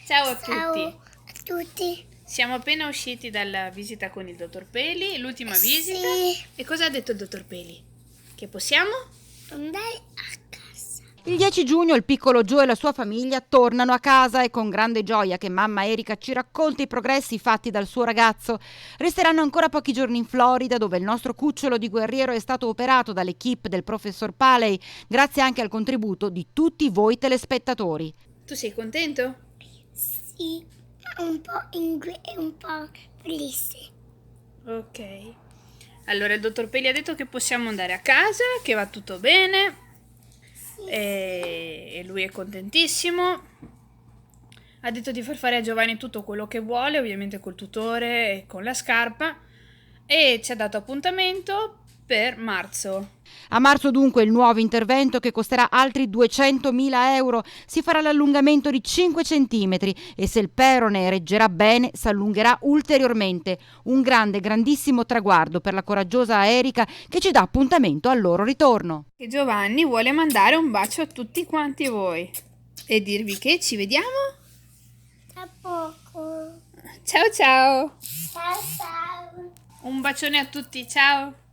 Ciao a Ciao tutti. a tutti. Siamo appena usciti dalla visita con il dottor Peli, l'ultima visita. Sì, E cosa ha detto il dottor Peli? Che possiamo? andai a casa. Il 10 giugno il piccolo Joe e la sua famiglia tornano a casa e con grande gioia che mamma Erika ci racconta i progressi fatti dal suo ragazzo. Resteranno ancora pochi giorni in Florida, dove il nostro cucciolo di guerriero è stato operato dall'equipe del professor Paley, grazie anche al contributo di tutti voi telespettatori. Tu sei contento? Sì, un po' e un po' felice. Ok. Allora il dottor Peli ha detto che possiamo andare a casa, che va tutto bene e lui è contentissimo. Ha detto di far fare a Giovanni tutto quello che vuole, ovviamente col tutore e con la scarpa, e ci ha dato appuntamento per marzo. A marzo dunque il nuovo intervento che costerà altri 200.000 euro, si farà l'allungamento di 5 centimetri e se il perone reggerà bene si allungherà ulteriormente. Un grandissimo traguardo per la coraggiosa Erika che ci dà appuntamento al loro ritorno. E Giovanni vuole mandare un bacio a tutti quanti voi e dirvi che ci vediamo. Tra poco. Ciao ciao! Ciao ciao. Un bacione a tutti, ciao!